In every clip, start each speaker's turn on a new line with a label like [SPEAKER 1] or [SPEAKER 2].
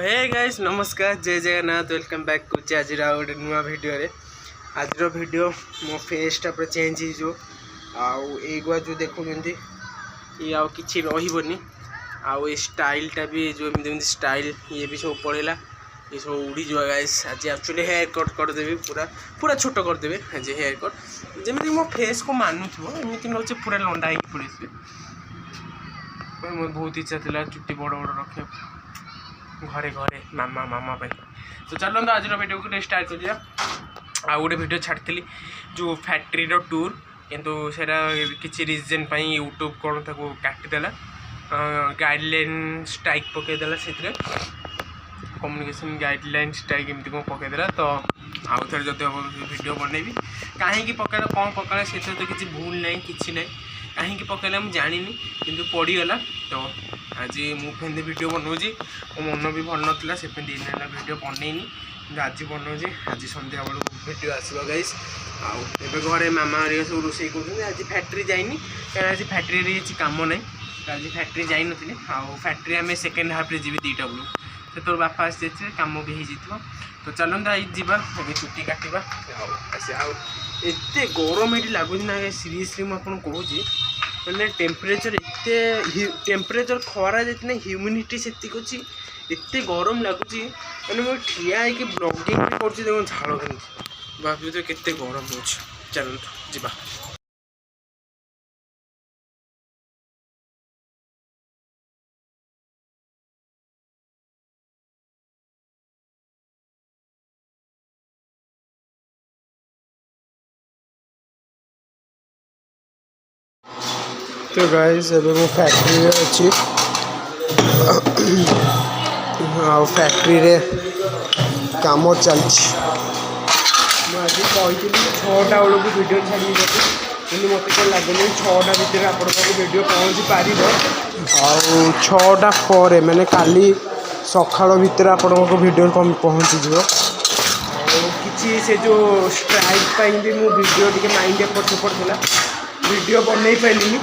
[SPEAKER 1] Hey guys नमस्कार जय Jagannath welcome back कुछ आज गोटे नुआ भिडियो आज भिडियो मो फेसटा पूरा चेंज हो आगुआ जो देखुं ये आउ कि रही आउ स्टाइलटा भी जो एमती स्टाइल ये भी सब पड़ेगा ये सब उड़ी जा गाइस आज एक्चुअली हेयर कट करदेवी पूरा पूरा छोट करदेवे आज हेयर कट जमी मो फेस को मानुव एमती नचे पूरा लंडा हो पड़े मोर बहुत इच्छा था चुट्टी बड़ बड़ रखा घरे घरे मामा मामा भाई तो चलो आज वीडियो को स्टार्ट करिया आ गोटे वीडियो छाड़ी जो फैक्ट्री टूर किंतु सेरा किसी रीजन यूट्यूब कौन ताको काटिदेला गाइडलाइन स्ट्राइक पकईदेला से कम्युनिकेशन गाइडलाइन स्ट्राइक एमती कौन पकईदेला तो आउ थे जब हम वीडियो बनैबी कहीं पकड़ा कौन पकड़ा से तो किसी भूल ना कि ना कहीं पकड़ा मुझे जानी किंतु पड़गला तो आज मुझे वीडियो बनाऊँगी मो मन भी भल नाला से दिन है वीडियो बनईनी आज बनाऊँगी आज सन्ध्या बेलू वीडियो आसो गाइस आउ घरे मामा सब रोसे कर आज फैक्ट्री जाइनी क्या आज फैक्ट्री किसी कम ना आज फैक्ट्री जाई नी आउ फैक्ट्री आम सेकेंड हाफ्रे जी 2टा बेलू से तोर बापा आसी कम भी हो तो चलता आज जावा चुट्टी काटा एत गरम ये लगुच ना सीरीयसली मुझे कहूँ मैंने टेम्परेचर एते टेम्परेचर खरा जितने ह्यूमिडिटी से एत गरम लगुच मैंने मुझे ठिया होगी ब्लॉगिंग कर झाड़ भाभी तो केते गरम हो चलते जा तो गाइस एबे मो फैक्ट्री अच्छी फैक्ट्री रे काम चलती आज कही 6टा बेलू वीडियो छाड़ी कि मत क्या लगुनि 6टा भितर आप वीडियो पहुँची पार 6टा पर मैंने काली सकाल भितर आपण वीडियो पहुँची कि से जो स्ट्राइक भी मो वीडियो टी माइंड एपट सेपट था वीडियो बनई पाइलिनी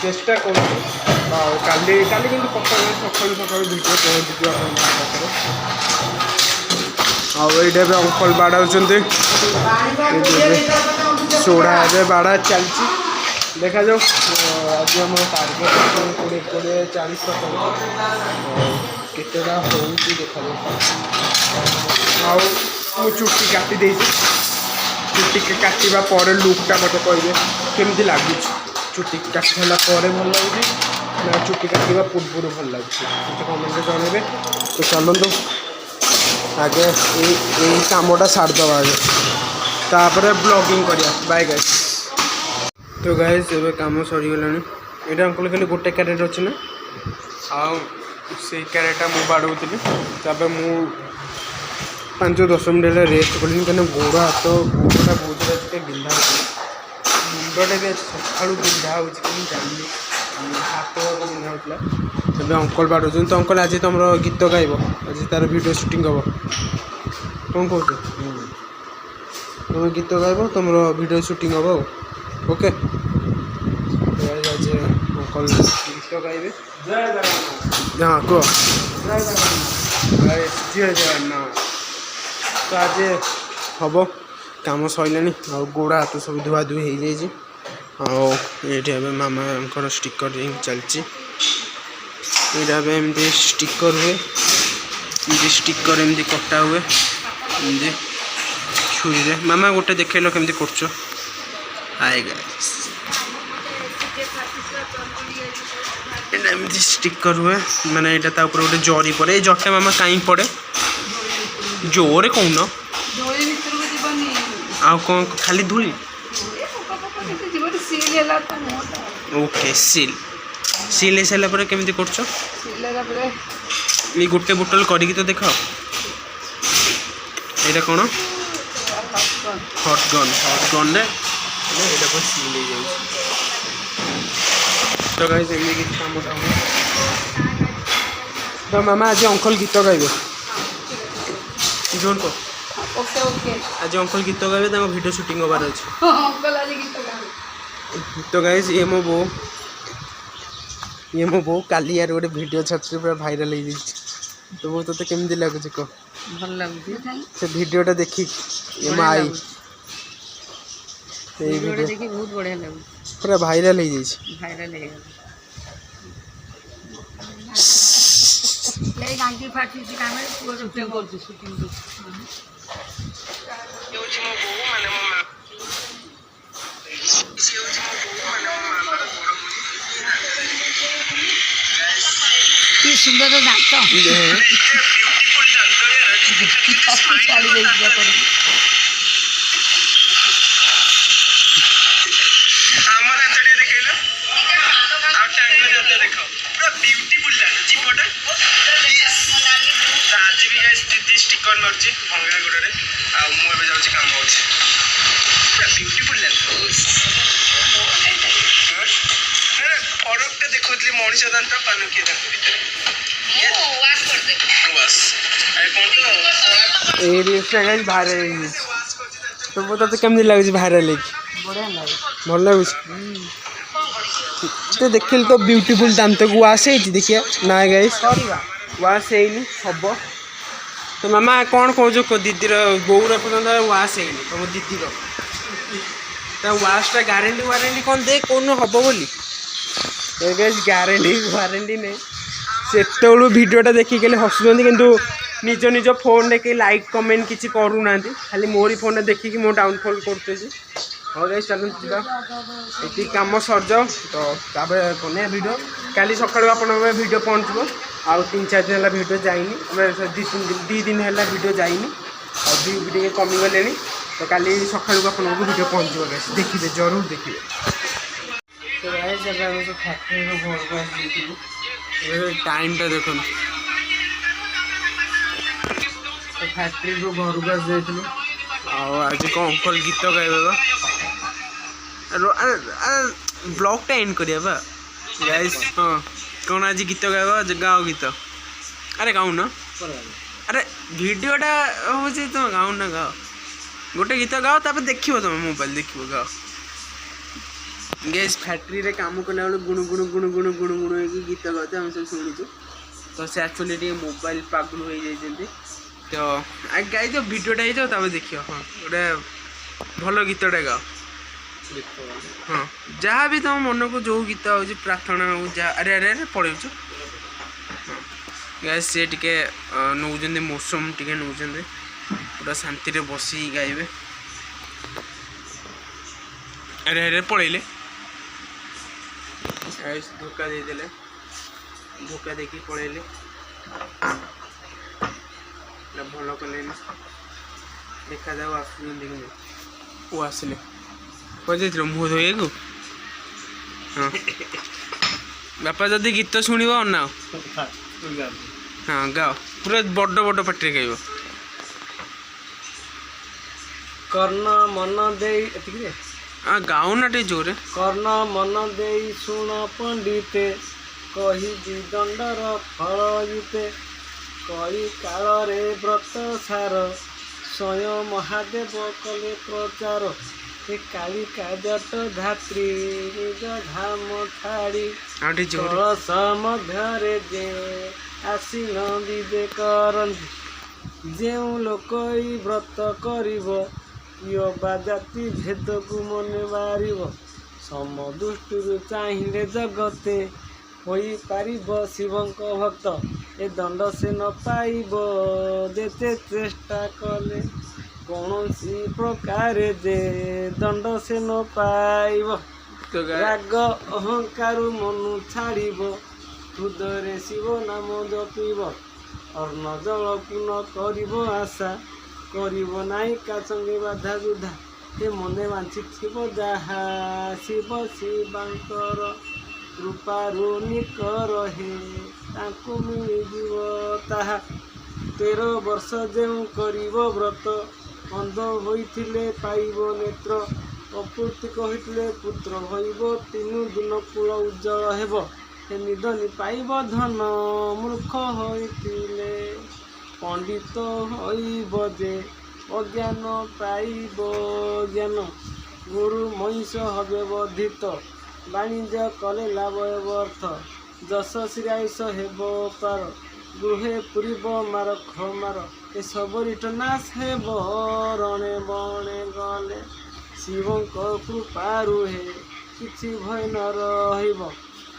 [SPEAKER 1] चेष्टा कर काली कि पक्का सकाल सकाल वीडियो पहुँची आईटा भी अंकल बाड़ा सोड़ा ए बाड़ा चलती देखा जाओ आज आम टार्गेट 20-40 केतेटा हो देखा जाओ चुट्टी काटी चुट्टी काटा पर लुकटा मत कहे केमी लगुच चुट्टी काटी सारापर भल लगे ना चुट्टी काटा पूर्व भल लगे कमेंट जनइबे तो चलते आगे यही कमटा सारदे आगे तापर ब्लॉगिंग करिया बाय गाइस तो गाइस एबे काम सरीगला यहाँ अंकल खाली गोटे क्यारेट अच्छे ना आउ से क्यारेटा मुझे बाड़ौली तापर मु 5-10 मिनट रेस्ट करें कहीं गोड़ हाथ गोड़ा बहुत बिंधा मुंडटा भी सका बिंधा हो जानी हाथ बिंधा होता तब अंकल बाड़ो तो अंकल आज तुम गीत गाइब आज तार वीडियो शूटिंग हम कौन कौच तुम गीत गाइब तुम वीडियो शूटिंग हम ओके आज अंकल गीत गाइबे हाँ कह जय जगन्नाथ तो आज हम कम सरला गोड़ हाथ सब धुआ धुई हो जाए मामा स्टिकर चलती यहाँ एमती स्टिकर हुए स्टिकर एमती कटा हुए एमती छुरी मामा गोटे देखेल केमती कर एमती स्टिकर हुए माने यहाँ गोटे जरी पड़े जटा मामा कहीं पड़े जोरे कौन आ कौन खाली धूली ओके सील सील हो सारा केमी कर गोटे बोतल करी तो देख ये कौन हटगन रे सील हो जाए तो गाइस एमती काम तो मामा आज अंकल गीत गाइबे जोर को ओके ओके आज अंकल गीत गाइबे वीडियो शूटिंग होबार अछि अंकल आज गीत तो गाइस ये मो बो काली यार गोटे वीडियो छात्र पूरा भाइराल हो तुम तो केमती लगुच कह
[SPEAKER 2] भल लगुच
[SPEAKER 1] से वीडियोटा देखी आई
[SPEAKER 2] वीडियो देखी बहुत बढ़िया लगुच
[SPEAKER 1] पूरा भाइराल हो जाइए
[SPEAKER 2] भाइराल हो गला गांधी फाटी काम शूटिंग कर शूटिंग कि सुंदर दांत
[SPEAKER 1] स्टिकर मार्ची भंगागुड़े मुझे जाऊँगी कम ब्यूटीफुल फरक देखुली मनीष दांत पानुकी दांत भाइराल तो तो केमती लगुच भाइराल
[SPEAKER 2] बढ़िया लगे
[SPEAKER 1] भल लगुच तो देखिल तो ब्यूटीफुल दांत को वाश है देखिए ना गाइस वाश है हम तो मामा कौन कह दीदी बोर पर्यटन वाश है तुम दीदी वाशटा ग्यारंटी वारंटी कौन दे कौन हम बोली ग्यारंटी वारंटी नहीं से भिडियोटा देखिक हसुँच कि निज निज फोन रे कहीं लाइक कमेंट किसी करूना खाली मोरी फोन देखिक मो डाउनफॉल कर हाँ गाइस चलते ये कम सर जाओ तो बना भिड काली सका आप भिड पहुँचो आउ 3-4 दिन है भिड जाइनी 2 दिन है भिड जाइनी और व्यू भी टे कमिगले तो काली सका आपको भिड पहुँचो गाइस देखिए जरूर देखिए तो गाइस जब फैक्ट्री घर को आसी टाइमटा देख फैक्ट्री को घर को आसी आज कौन अंकल गीत गाइबा ब्लॉगटा एंड करिया गाइस हाँ कौन आज गीत गाइबा गाओ गीत अरे गाँव न अरे वीडियोटा हूँ तुम गाँव ना गाओ गोटे गीत गाओ तापर देखियो तुम मोबाइल देखियो गाओ गैस फैक्ट्री रे काम कला बेलू गुण गुण गुण गुण गुण गुण हो गीत गाते आम सब शुणुचु तो से एक्चुअली टे मोबाइल पागल हो जाइए तो आगे गाई दो भिडियोटा हो तब देखियो हाँ गोटे भल गीतटे गाओ हाँ जहाँ भी तुम मन को जो गीत हो प्रार्थना हो अरे अरे अरे पड़े हाँ गैस सी टे नौ मौसम टे नौ पूरा शांति बसी गाइबे अरे अरे पड़े धोखा देदेले धोखा देखी पड़े भल कले देखा जाओ वो आसिले कह मुँह धोए को हाँ बापा जदि गीत शुण अनाओ हाँ गाओ पूरा बड़ बड़ पार्टी गाइब
[SPEAKER 2] कर्ण मन दे
[SPEAKER 1] गाँव ना टे जोरे
[SPEAKER 2] कर्ण मन दे शुण पंडिते कही दंडर फल जीते कई काल रे व्रत सार स्वयं महादेव कले प्रचार ए कालिका जट धात्री निज धाम छाड़ी मध्य जे आसीन विवेक करती जो लोक व्रत करिब कियो बा जाति भेद को मने बारिब सम दृष्टि चाहिए जगते होई पारिब शिवंक भक्त ए दंड से न पाइब जेते चेष्टा कले कौन सी प्रकार जे दंड से न पाइब राग अहंकार मनु छाड़ब हृदय शिव नाम जपिब अर्ण जल पुन करिब आशा करिब नाई का संगे बाधा जुधा ते मने बांछि जहा शिव शिवांकर कृपारु निकर हे तांको मिलिजिव ताहा 13 वर्ष जेउ करिब व्रत अंध होइथिले पाइब नेत्र अपूर्ति कहिथिले पुत्र होइब 3 दिन कूल उज्जवल हेब हे निधनी पाइब धन मूर्ख होइथिले पंडित होइब जे अज्ञान पाइब ज्ञान गुरु महिष हबे वर्धित वाणिज्य कले लाभ अर्थ जस श्रीआयुष हेब पार ଗୃହେ ପୁରିବ ମାର ଖମାର ଏସବୁ ନାଶ ହେବ ରଣେ ବଣେ ଗଲେ ଶିବଙ୍କ କୃପା ରୁହେ କିଛି ଭୟ ନ ରହିବ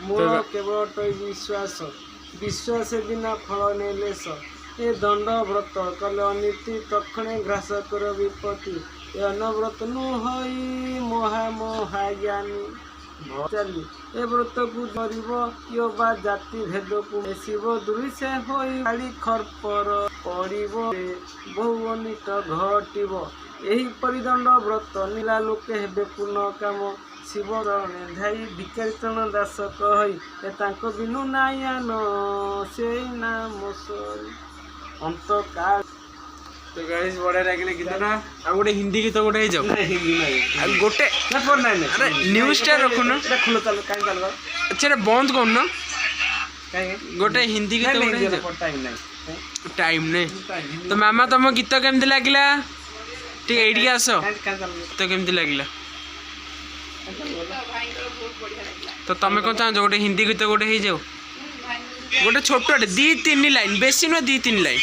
[SPEAKER 2] ମୂଳ କେବଳ ବିଶ୍ୱାସ ବିଶ୍ୱାସ ବିନା ଫଳ ନେଲେଶ ଏ ଦଣ୍ଡ ବ୍ରତ କଲେ ଅନୀତି ତକ୍ଷଣେ ଗ୍ରାସ କର ବିପତ୍ତି ଏ ଅନବ୍ରତ ନୁହଇ ମହାଜ୍ଞାନୀ ଚାଲି ଏ ବ୍ରତକୁ ଧରିବ କିଏ ବା ଜାତି ଭେଦକୁ ମିଶିବ ଦୃଶ୍ୟ ହୋଇ ଗାଳି ଖର୍ପର ପଡ଼ିବ ବହୁ ଅନିଷ୍ଟ ଘଟିବ ଏହିପରି ଦଣ୍ଡ ବ୍ରତ ନୀଳା ଲୋକେ ହେବେ ପୂର୍ଣ୍ଣ କାମ ଶିବ ରଣେ ଧାଇ ବିକୀର୍ତ୍ତନ ଦାସ କହି ଏ ତାଙ୍କ ବିନୁ ନାୟନ ସେଇ ନାମ ସରି ଅନ୍ତକାଳ।
[SPEAKER 1] तो गाइस बड़ा लागले गीतटा आ गोटे हिंदी गीत गोटे हे जाऊ
[SPEAKER 2] हिंदी नहीं
[SPEAKER 1] आ गोटे
[SPEAKER 2] ना फोन नहीं
[SPEAKER 1] अरे न्यूज़ टा रखुन
[SPEAKER 2] এটা খুলো চলো কাই চলবা
[SPEAKER 1] अच्छा रे बंद करन
[SPEAKER 2] কাই
[SPEAKER 1] गोटे हिंदी गीत गोटे हे जाऊ
[SPEAKER 2] टाइम नहीं
[SPEAKER 1] टाइम ने तो मामा तुम गीत केमती लागला ठीक एडी आसो
[SPEAKER 2] काई चलबा
[SPEAKER 1] तो केमती लागला तो तमे कोन चाह गोटे हिंदी गीत गोटे हे जाऊ गोटे छोटे दी तीन लाइन बेसी न दी तीन लाइन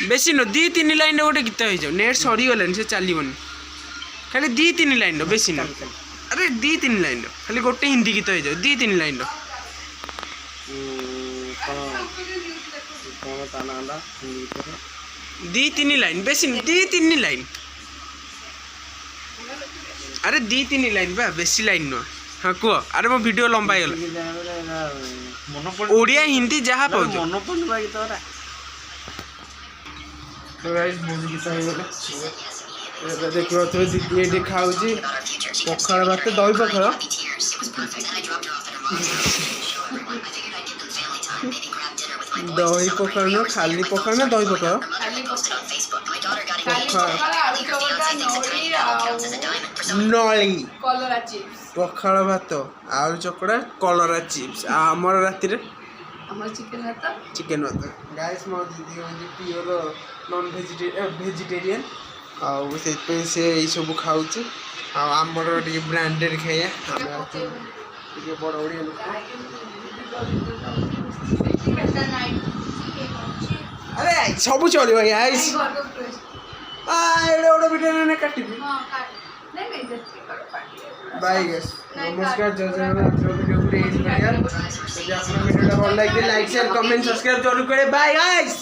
[SPEAKER 1] बेसी न दी तीन लाइन गोटे गीत हो जाओ नेट सरी गलानी से चलबनी खाली दी तीन लाइन बेसी न अरे दी तीन लाइन खाली गोटे हिंदी गीत हो जाओ दी तीन लाइन
[SPEAKER 2] कौन तानाला
[SPEAKER 1] दी तीन लाइन बेसी न दी तीन लाइन अरे दी तीन लाइन बा बेसी लाइन न हाँ कह अरे मो वीडियो लंबा गला ओडिया हिंदी जहाँ पाऊ
[SPEAKER 2] मन पड़वा गीत
[SPEAKER 1] तो गाइस बहुत गीत हो गला देखो तो दीदी एडी खाऊजी पखाल भात दही पखाल दही पखाल न खाली पखाल ना दही पखाल नली पखाल भात आलू चकड़ा कलरा चिप्स आमर राति चिकेन भात गाइस मो दीदी होंगे प्योर नॉन वेजिटेरियन आउ से सब खाऊँ आमर ब्रांडेड खाइया बड़ ओडिया लोक अरे सब चलो गाइस गोटे वीडियो ने काटी बाय गाइस नमस्कार जय जगन्नाथ वीडियो पूरे एंड करिया यदि आपन वीडियो भल लागे लाइक शेयर कमेंट सब्सक्राइब जरूर करे बाय गाइस।